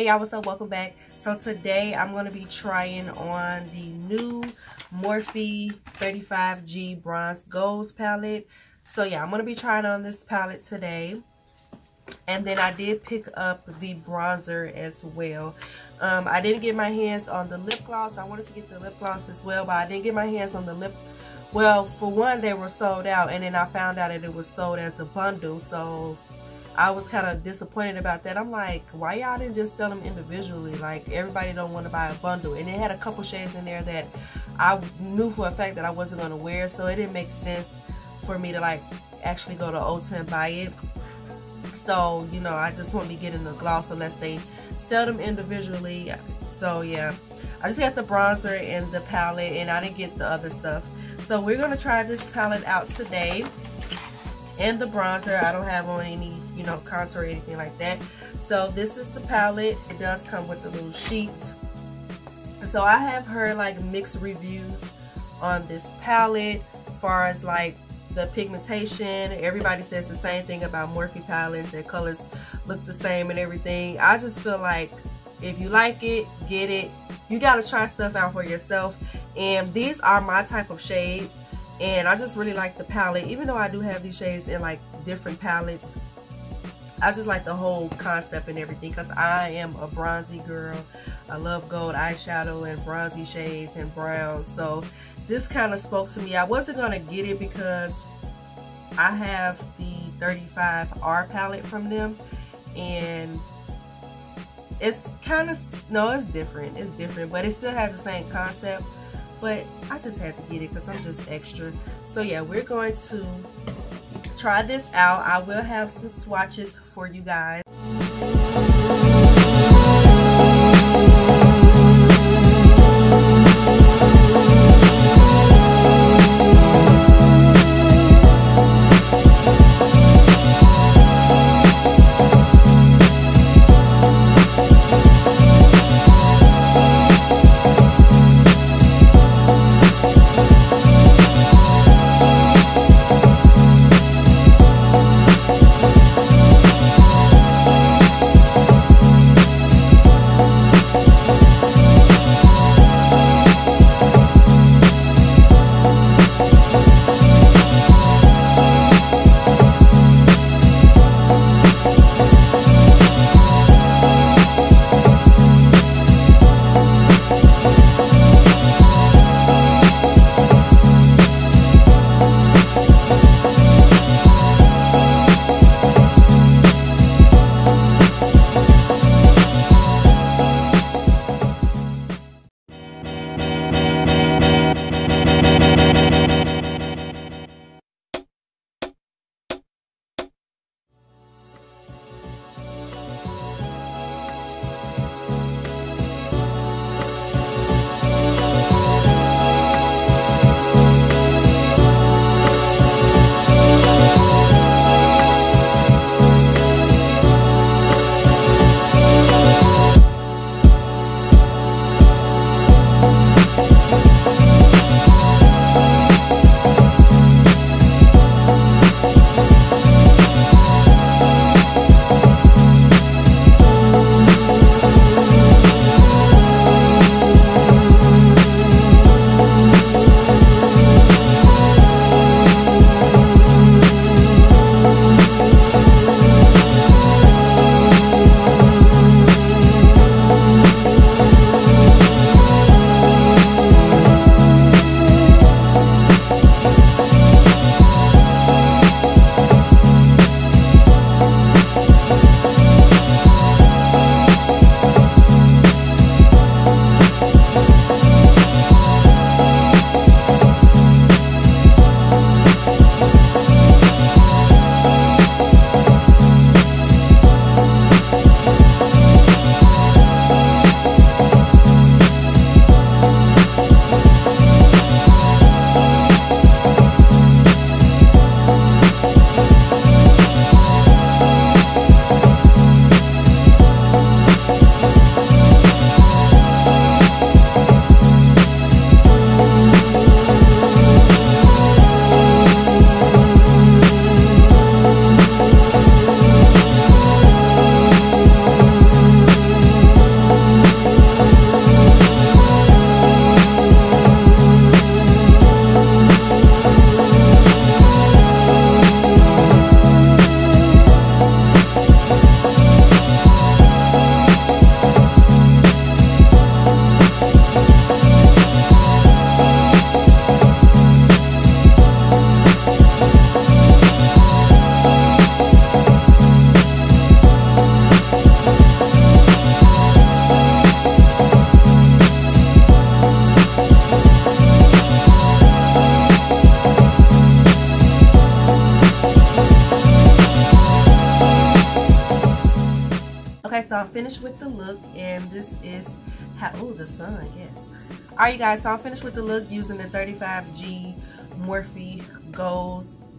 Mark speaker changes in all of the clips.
Speaker 1: y'all, what's up? Welcome back. So today I'm going to be trying on the new Morphe 35G Bronze Golds palette. So yeah, I'm going to be trying on this palette today. And then I did pick up the bronzer as well. I didn't get my hands on the lip gloss. I wanted to get the lip gloss as well, but I didn't get my hands on the lip. Well, for one, they were sold out, and then I found out that it was sold as a bundle. So I was kind of disappointed about that. I'm like, why y'all didn't just sell them individually? Like, everybody don't want to buy a bundle. And it had a couple shades in there that I knew for a fact that I wasn't going to wear, so it didn't make sense for me to like actually go to Ulta and buy it. So, you know, I just won't be getting the gloss unless they sell them individually. So yeah, I just got the bronzer and the palette, and I didn't get the other stuff. So we're going to try this palette out today. And the bronzer, I don't have on any, you know, contour or anything like that. So this is the palette. It does come with a little sheet. So I have heard like mixed reviews on this palette as far as like the pigmentation. Everybody says the same thing about Morphe palettes. Their colors look the same and everything. I just feel like if you like it, get it. You gotta try stuff out for yourself. And these are my type of shades. And I just really like the palette. Even though I do have these shades in like different palettes, I just like the whole concept and everything, because I am a bronzy girl. I love gold eyeshadow and bronzy shades and browns. So this kind of spoke to me. I wasn't going to get it because I have the 35R palette from them. And it's kind of, no, it's different. It's different, but it still has the same concept. But I just had to get it because I'm just extra. So yeah, we're going to try this out. I will have some swatches for you guys. finished with the look, and this is how, oh, the sun, yes. Alright, you guys, so I'm finished with the look using the 35G Morphe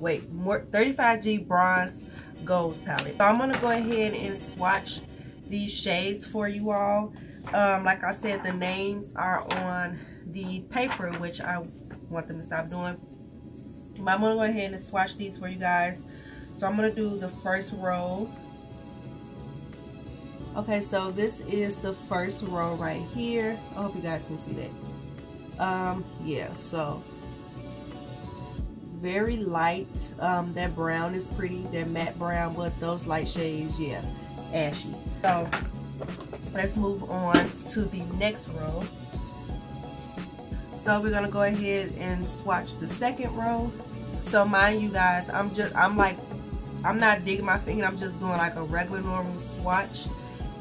Speaker 1: 35G Bronze Goals palette. So I'm going to go ahead and swatch these shades for you all. Like I said, the names are on the paper, which I want them to stop doing. But I'm going to go ahead and swatch these for you guys. So I'm going to do the first row. Okay, so this is the first row right here. I hope you guys can see that. Yeah, so very light. That brown is pretty, that matte brown, but those light shades, yeah, ashy. So let's move on to the next row. So we're gonna go ahead and swatch the second row. So mind you guys, I'm not digging my finger, I'm just doing like a regular normal swatch.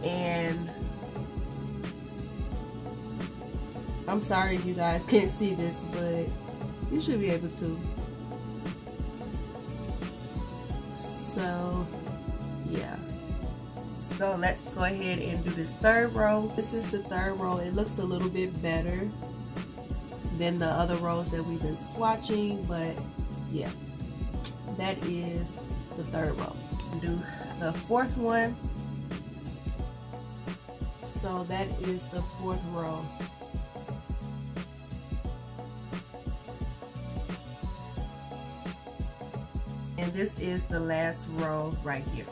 Speaker 1: And I'm sorry if you guys can't see this, but you should be able to. So yeah, so let's go ahead and do this third row. This is the third row. It looks a little bit better than the other rows that we've been swatching, but yeah, that is the third row. Do the fourth one. So that is the fourth row. And this is the last row right here.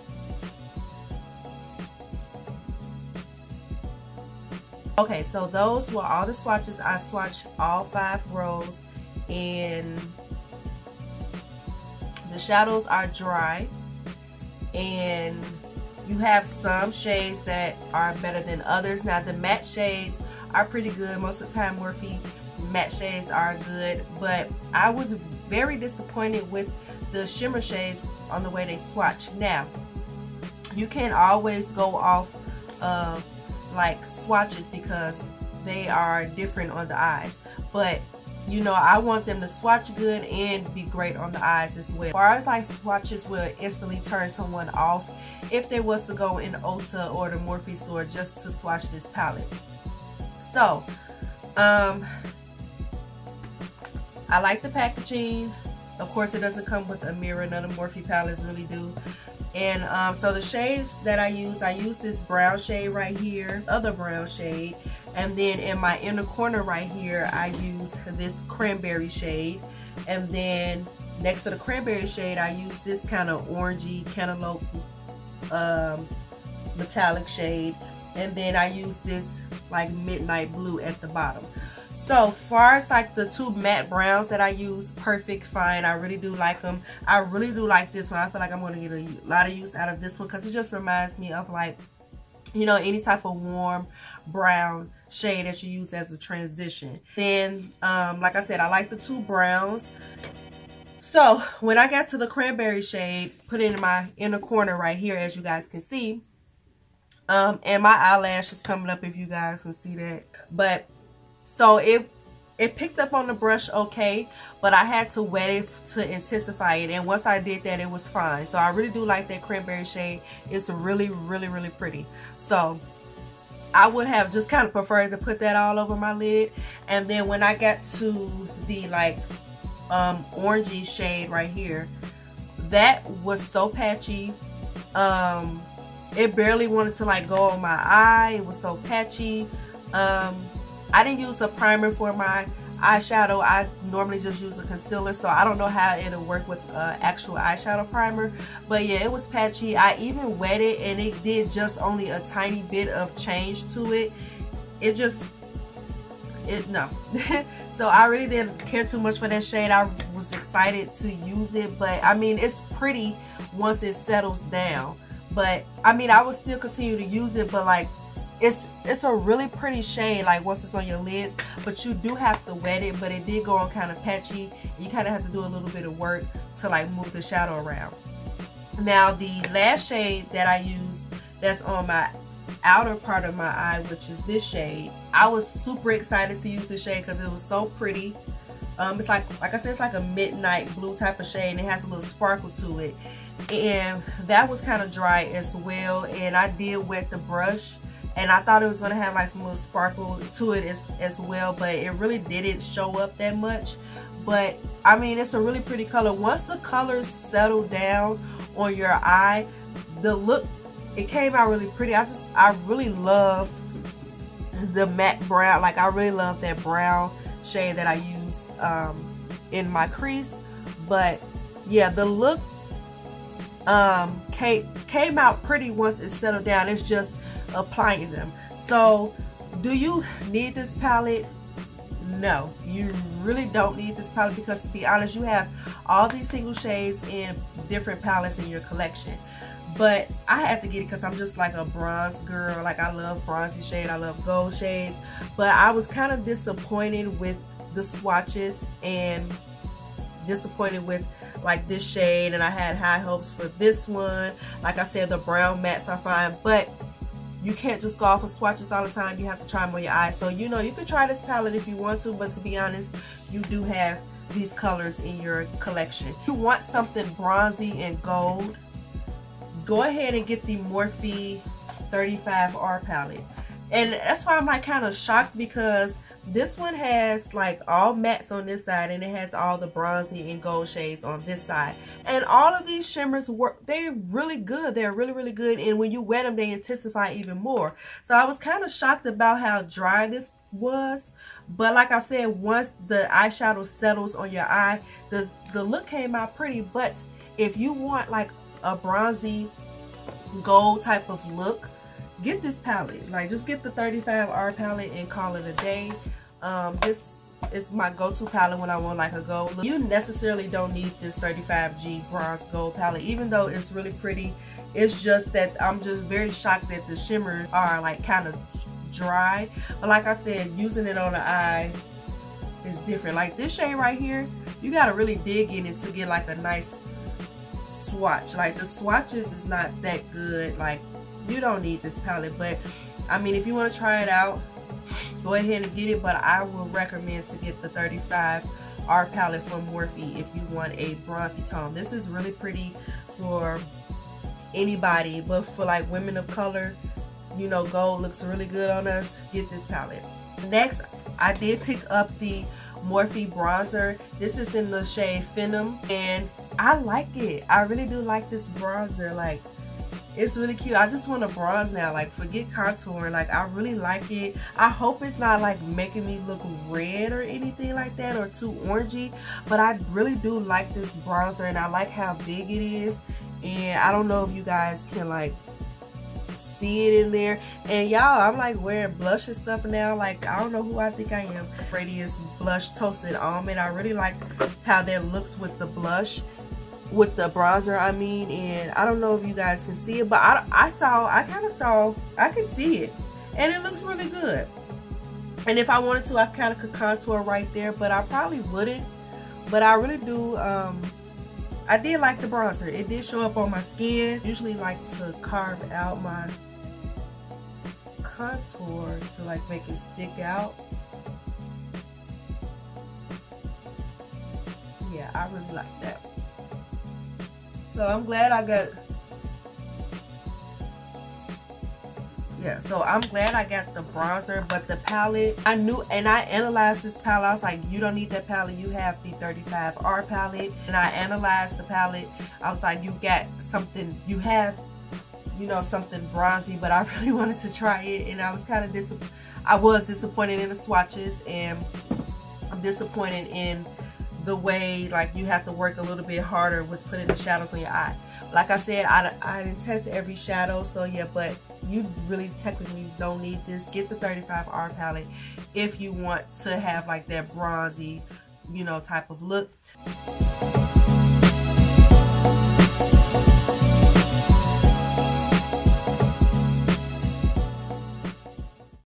Speaker 1: Okay, so those were all the swatches. I swatched all 5 rows, and the shadows are dry, and you have some shades that are better than others. Now the matte shades are pretty good. Most of the time Morphe matte shades are good, but I was very disappointed with the shimmer shades on the way they swatch. Now you can't always go off of like swatches because they are different on the eyes, but you know, I want them to swatch good and be great on the eyes as well. As far as like swatches will instantly turn someone off if they was to go in Ulta or the Morphe store just to swatch this palette. So I like the packaging. Of course, it doesn't come with a mirror. None of Morphe palettes really do. And so the shades that I use this brown shade right here, other brown shade, and then in my inner corner right here I use this cranberry shade, and then next to the cranberry shade I use this kind of orangey cantaloupe metallic shade, and then I use this like midnight blue at the bottom. So far as like the 2 matte browns that I use, perfect, fine. I really do like them. I really do like this one. I feel like I'm going to get a lot of use out of this one because it just reminds me of like, you know, any type of warm brown shade that you use as a transition. Then like I said, I like the 2 browns. So when I got to the cranberry shade, put it in my inner corner right here, as you guys can see. And my eyelash is coming up if you guys can see that. But so it picked up on the brush okay, but I had to wet it to intensify it, and once I did that it was fine. So I really do like that cranberry shade. It's really, really, really pretty. So I would have just kind of preferred to put that all over my lid. And then when I got to the like orangey shade right here, that was so patchy. It barely wanted to like go on my eye. It was so patchy. I didn't use a primer for my eyeshadow. I normally just use a concealer, so I don't know how it'll work with actual eyeshadow primer. But yeah, it was patchy. I even wet it, and it did just only a tiny bit of change to it. No. So I really didn't care too much for that shade. I was excited to use it, but I mean, it's pretty once it settles down. But I mean, I would still continue to use it, but like, it's a really pretty shade like once it's on your lids, but you do have to wet it. But it did go on kind of patchy. You kind of have to do a little bit of work to like move the shadow around. Now the last shade that I use that's on my outer part of my eye, which is this shade, I was super excited to use this shade because it was so pretty. It's like I said, it's like a midnight blue type of shade, and it has a little sparkle to it. And that was kind of dry as well, and I did wet the brush, and I thought it was going to have like some little sparkle to it as well, but it really didn't show up that much. But I mean, it's a really pretty color. Once the colors settle down on your eye, the look, it came out really pretty. I really love the matte brown. Like, I really love that brown shade that I used in my crease. But yeah, the look came out pretty once it settled down. It's just applying them. So do you need this palette? No, you really don't need this palette, because to be honest, you have all these single shades in different palettes in your collection. But I had to get it because I'm just like a bronze girl. Like, I love bronzy shade, I love gold shades. But I was kind of disappointed with the swatches and disappointed with like this shade, and I had high hopes for this one. Like I said, the brown mattes are fine, but you can't just go off of swatches all the time. You have to try them on your eyes. So, you know, you could try this palette if you want to, but to be honest, you do have these colors in your collection. If you want something bronzy and gold, go ahead and get the Morphe 35R palette. And that's why I'm like kind of shocked, because this one has like all mattes on this side, and it has all the bronzy and gold shades on this side. And all of these shimmers work, they're really good. They're really, really good. And when you wet them, they intensify even more. So I was kind of shocked about how dry this was. But like I said, once the eyeshadow settles on your eye, the look came out pretty. But if you want like a bronzy gold type of look, get this palette. Like, just get the 35R palette and call it a day. This is my go-to palette when I want like a gold look. You necessarily don't need this 35G bronze gold palette, even though it's really pretty. It's just that I'm just very shocked that the shimmers are like kind of dry. But like I said, using it on the eye is different. Like this shade right here, you gotta really dig in it to get like a nice swatch. Like, the swatches is not that good. Like, you don't need this palette. But I mean, if you want to try it out, go ahead and get it. But I will recommend to get the 35R palette from Morphe if you want a bronzy tone. This is really pretty for anybody, but for like women of color, you know, gold looks really good on us. Get this palette. Next, I did pick up the Morphe bronzer. This is in the shade Phenom, and I like it. I really do like this bronzer. Like, it's really cute. I just want to bronze now. Like, forget contouring. Like, I really like it. I hope it's not like making me look red or anything like that, or too orangey, but I really do like this bronzer, and I like how big it is. And I don't know if you guys can like see it in there. And y'all, I'm like wearing blush and stuff now. Like, I don't know who I think I am. Radiance Blush Toasted Almond. I really like how that looks with the blush, with the bronzer I mean. And I don't know if you guys can see it, but I can see it, and it looks really good. And if I wanted to, I kind of could contour right there, but I probably wouldn't. But I really do, I did like the bronzer. It did show up on my skin. Usually like to carve out my contour to like make it stick out. Yeah, I really like that. So I'm glad I got, so I'm glad I got the bronzer. But the palette, I knew, and I analyzed this palette. I was like, you don't need that palette. You have the 35R palette. And I analyzed the palette. I was like, you got something, you have, you know, something bronzy, but I really wanted to try it. And I was kind of disappointed in the swatches, and I'm disappointed in the way like you have to work a little bit harder with putting the shadows on your eye. Like I said, I didn't test every shadow, so yeah, but you really technically don't need this. Get the 35R palette if you want to have like that bronzy, you know, type of look.